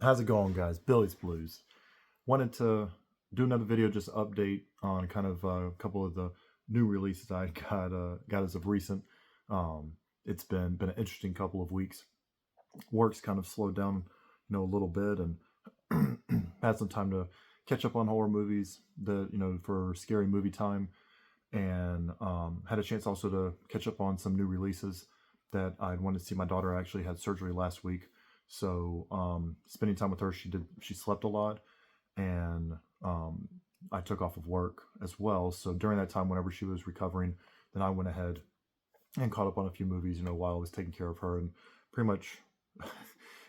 How's it going, guys? Billy's Blues. Wanted to do another video, just update on kind of a couple of the new releases I got as of recent. It's been an interesting couple of weeks. Work's kind of slowed down, a little bit, and had some time to catch up on horror movies that for scary movie time, and had a chance also to catch up on some new releases that I'd wanted to see. My daughter actually had surgery last week, so spending time with her, she slept a lot, and I took off of work as well. So during that time, whenever she was recovering, then I went ahead and caught up on a few movies, while I was taking care of her, and pretty much,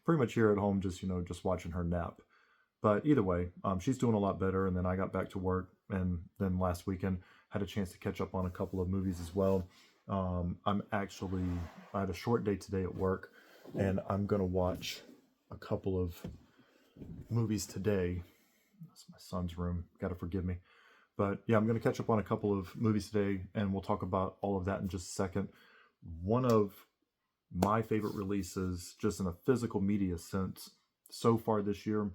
pretty much here at home, just watching her nap. But either way, she's doing a lot better. And then I got back to work, and then last weekend had a chance to catch up on a couple of movies as well. I had a short day today at work, and I'm gonna watch a couple of movies today. That's my son's room. Got to forgive me. But yeah, I'm going to catch up on a couple of movies today, and we'll talk about all of that in just a second. One of my favorite releases, just in a physical media sense, so far this year.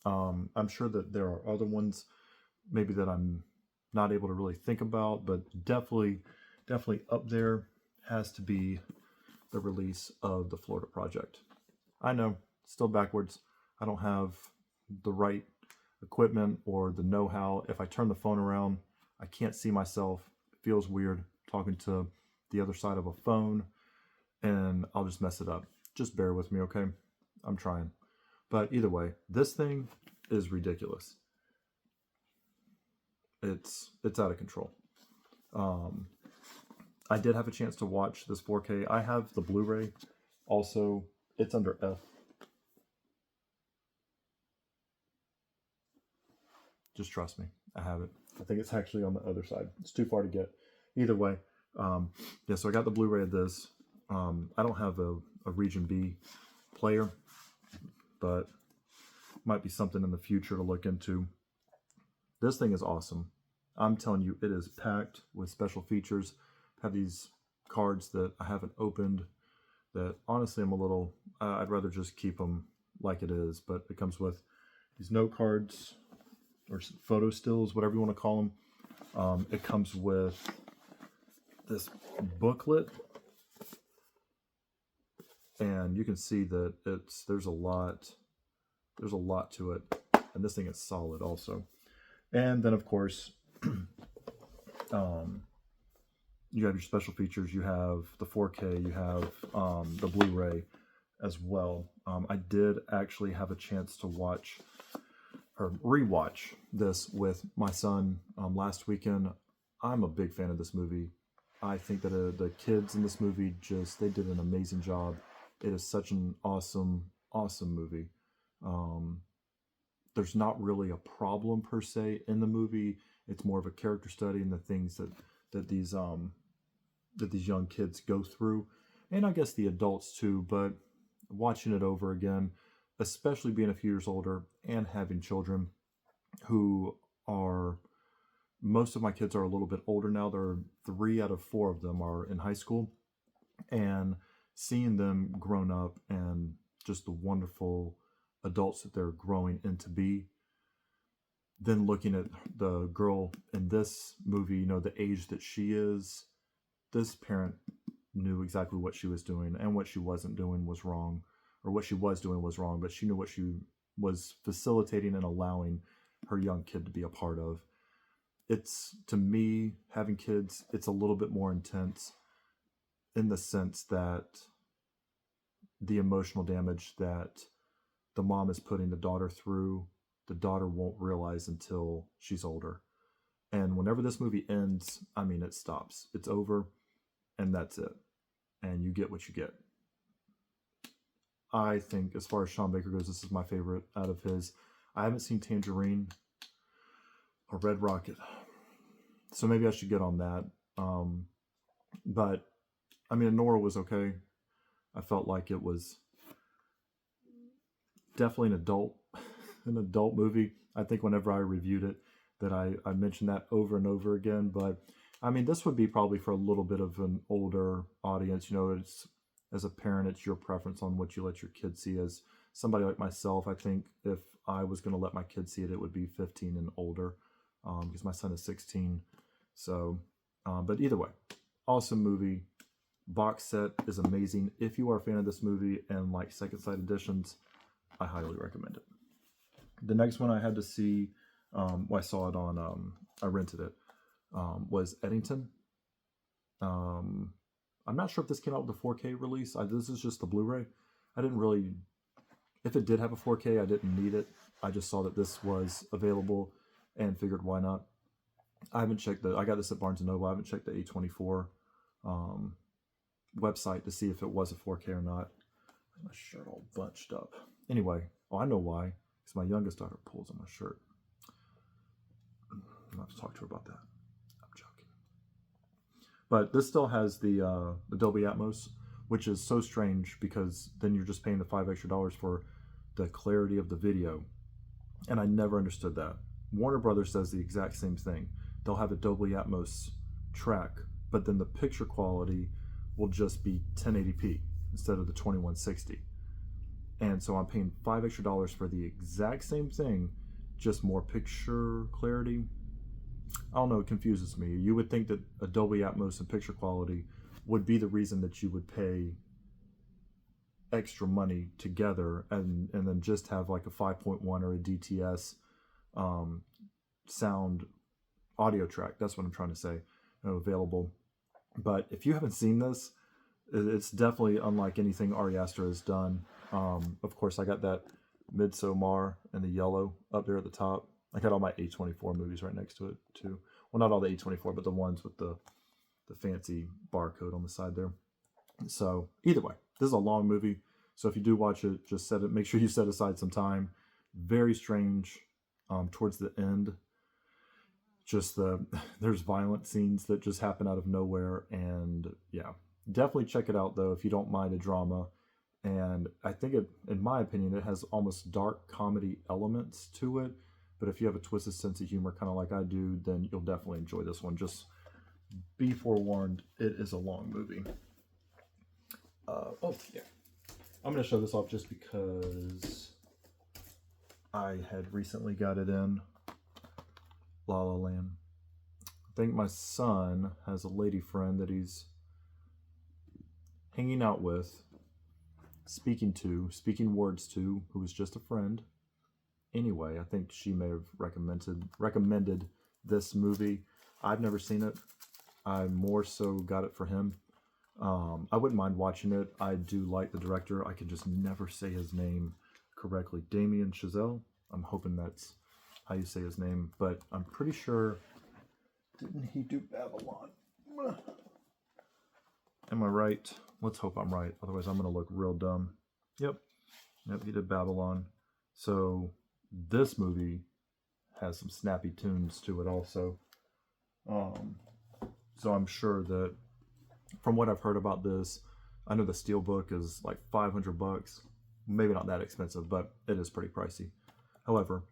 I'm sure that there are other ones, maybe that I'm not able to really think about, but definitely up there has to be the release of The Florida Project. I know, still backwards. I don't have the right equipment or the know-how. If I turn the phone around, I can't see myself. It feels weird talking to the other side of a phone, and I'll just mess it up. Just bear with me, okay? I'm trying. But either way, this thing is ridiculous. It's out of control. I did have a chance to watch this 4K. I have the Blu-ray. Also, it's under F. Just trust me, I have it. I think it's actually on the other side. It's too far to get. Either way, yeah, so I got the Blu-ray of this. I don't have a Region B player, but might be something in the future to look into. This thing is awesome. I'm telling you, it is packed with special features. I have these cards that I haven't opened that honestly I'm a little, I'd rather just keep them like it is, but it comes with these note cards, or photo stills, whatever you want to call them. It comes with this booklet, and you can see that there's a lot to it, and this thing is solid also. And then of course, you have your special features. You have the 4K. You have the Blu-ray as well. I did actually have a chance to watch or rewatch this with my son last weekend. I'm a big fan of this movie. I think that the kids in this movie they did an amazing job. It is such an awesome movie. There's not really a problem per se in the movie. It's more of a character study and the things that these young kids go through, and I guess the adults too. But watching it over again, especially being a few years older and having children who are, most of my kids are a little bit older now. There are 3 out of 4 of them are in high school, and seeing them grown up and just the wonderful adults that they're growing into be. Then looking at the girl in this movie, the age that she is, this parent knew exactly what she was doing, and what she wasn't doing was wrong, or what she was doing was wrong, but she knew what she was facilitating and allowing her young kid to be a part of. It's, to me, having kids, it's a little bit more intense in the sense that the emotional damage that the mom is putting the daughter through, the daughter won't realize until she's older. And whenever this movie ends, it stops. It's over, and that's it. And you get what you get. I think, as far as Sean Baker goes, this is my favorite out of his. I haven't seen Tangerine or Red Rocket, so maybe I should get on that. But Nora was okay. I felt like it was definitely an adult movie. I think whenever I reviewed it, that I mentioned that over and over again. But this would be probably for a little bit of an older audience. It's, as a parent, it's your preference on what you let your kids see. As somebody like myself, I think if I was going to let my kids see it, it would be 15 and older, because my son is 16. So, but either way, awesome movie. Box set is amazing. If you are a fan of this movie and like second sight editions, I highly recommend it. The next one I had to see, I saw it on, I rented it, was Eddington. I'm not sure if this came out with a 4K release. This is just the Blu-ray. I didn't really, if it did have a 4K, I didn't need it. I just saw that this was available and figured why not. I haven't checked I got this at Barnes & Noble. I haven't checked the A24 website to see if it was a 4K or not. My shirt all bunched up. Anyway, I know why. Because my youngest daughter pulls on my shirt. I'm going to have to talk to her about that. I'm joking. But this still has the Dolby Atmos, which is so strange because then you're just paying the $5 extra for the clarity of the video. And I never understood that. Warner Brothers does the exact same thing. They'll have a Dolby Atmos track, but then the picture quality will just be 1080p instead of the 2160. And so I'm paying $5 extra for the exact same thing, just more picture clarity. I don't know, it confuses me. You would think that a Dolby Atmos and picture quality would be the reason that you would pay extra money together and then just have like a 5.1 or a DTS sound audio track. That's what I'm trying to say, available. But if you haven't seen this, it's definitely unlike anything Ari Aster has done. Of course, I got that Midsommar in the yellow up there at the top. I got all my A24 movies right next to it too. Well, not all the A24, but the ones with the fancy barcode on the side there. So either way, this is a long movie. So if you do watch it, just make sure you set aside some time. Very strange towards the end. Just there's violent scenes that just happen out of nowhere. And yeah, definitely check it out though if you don't mind a drama. And I think in my opinion, it has almost dark comedy elements to it. But if you have a twisted sense of humor, kind of like I do, then you'll definitely enjoy this one. Just be forewarned, it is a long movie. Yeah. I'm going to show this off just because I had recently got it in La La Land. I think my son has a lady friend that he's hanging out with, speaking words to, who was just a friend. Anyway, I think she may have recommended this movie. I've never seen it. I more so got it for him. I wouldn't mind watching it. I do like the director. I can just never say his name correctly. Damien Chazelle. I'm hoping that's how you say his name, but I'm pretty sure. Didn't he do Babylon? Am I right? Let's hope I'm right. Otherwise, I'm going to look real dumb. Yep, he did Babylon. So this movie has some snappy tunes to it also. So I'm sure that from what I've heard about this, I know the Steelbook is like $500. Maybe not that expensive, but it is pretty pricey. However,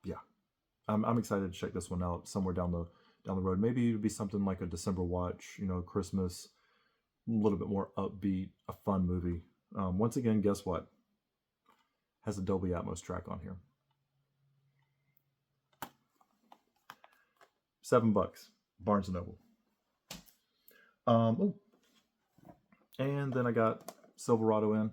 yeah, I'm excited to check this one out somewhere down the road. Maybe it'd be something like a December watch, Christmas, a little bit more upbeat, a fun movie. Once again, guess what? Has a Dolby Atmos track on here. $7, Barnes & Noble. And then I got Silverado in.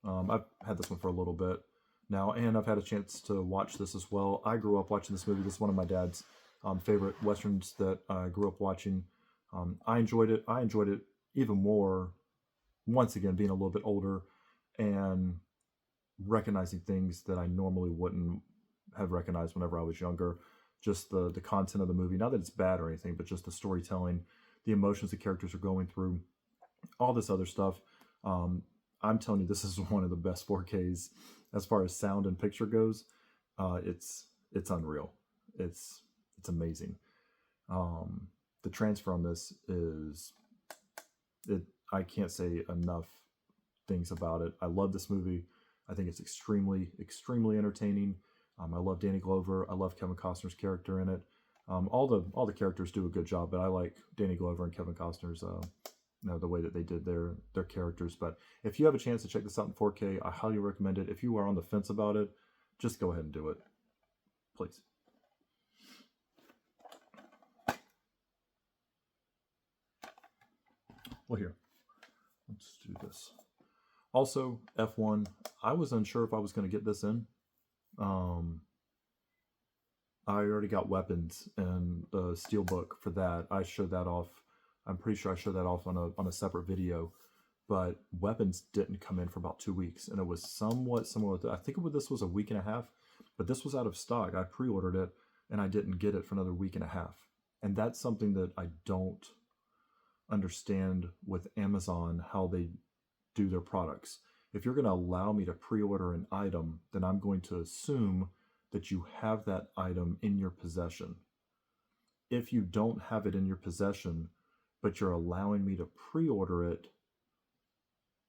I've had this one for a little bit now, and I've had a chance to watch this as well. I grew up watching this movie. This is one of my dad's favorite Westerns that I grew up watching. I enjoyed it. I enjoyed it even more, once again, being a little bit older and recognizing things that I normally wouldn't have recognized whenever I was younger. Just the content of the movie, not that it's bad or anything, but just the storytelling, the emotions the characters are going through, all this other stuff. I'm telling you, this is one of the best 4Ks as far as sound and picture goes. It's unreal. It's amazing. The transfer on this is I can't say enough things about it. I love this movie. I think it's extremely, extremely entertaining. I love Danny Glover. I love Kevin Costner's character in it. All the characters do a good job, but I like Danny Glover and Kevin Costner's the way that they did their characters. But if you have a chance to check this out in 4K, I highly recommend it. If you are on the fence about it, just go ahead and do it, please. Well, here, let's do this. Also, F1, I was unsure if I was going to get this in. I already got weapons and the steelbook for that. I showed that off. I'm pretty sure I showed that off on a separate video. But weapons didn't come in for about 2 weeks, and it was somewhat similar to, I think this was a week and a half, but this was out of stock. I pre-ordered it, and I didn't get it for another week and a half. And that's something that I don't understand with Amazon, how they do their products. If you're going to allow me to pre-order an item, then I'm going to assume that you have that item in your possession. If you don't have it in your possession, but you're allowing me to pre-order it,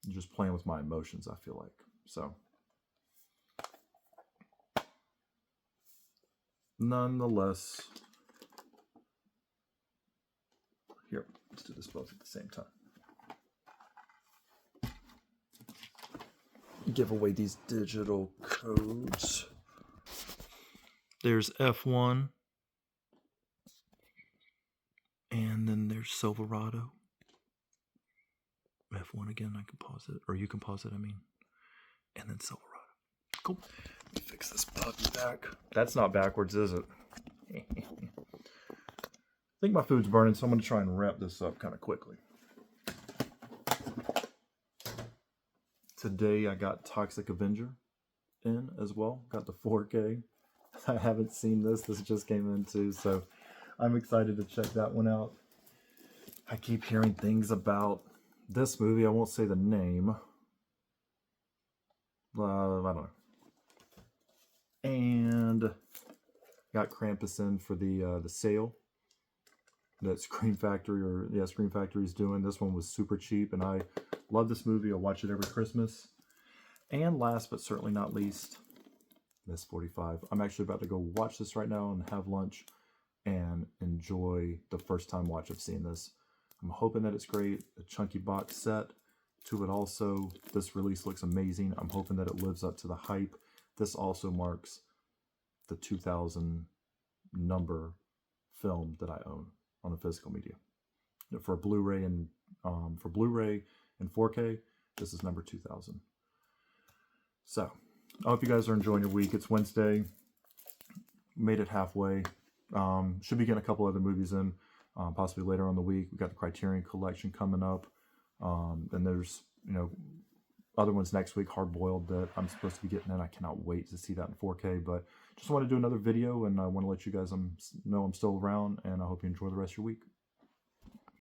you're just playing with my emotions, I feel like. So, nonetheless, here, let's do this both at the same time. Give away these digital codes. There's F1. And then there's Silverado. F1 again, I can pause it. Or you can pause it, I mean. And then Silverado. Cool. Let me fix this puppy back. That's not backwards, is it? I think my food's burning, so I'm going to try and wrap this up kind of quickly. Today I got Toxic Avenger in as well. Got the 4K. I haven't seen this. This just came in too, so I'm excited to check that one out. I keep hearing things about this movie. I won't say the name. I don't know. And got Krampus in for the sale that Scream Factory Scream Factory is doing. This one was super cheap, and I love this movie. I watch it every Christmas. And last but certainly not least, Miss 45. I'm actually about to go watch this right now and have lunch and enjoy the first time watch of seeing this. I'm hoping that it's great. A chunky box set to it also. This release looks amazing. I'm hoping that it lives up to the hype. This also marks the 2000 number film that I own on a physical media. For Blu-ray and 4K, this is number 2000. So, I hope you guys are enjoying your week. It's Wednesday. Made it halfway. Should be getting a couple other movies in, possibly later on in the week. We got the Criterion Collection coming up. And there's, other ones next week, Hard Boiled, that I'm supposed to be getting in. I cannot wait to see that in 4K. But just want to do another video, and I want to let you guys know I'm still around, and I hope you enjoy the rest of your week.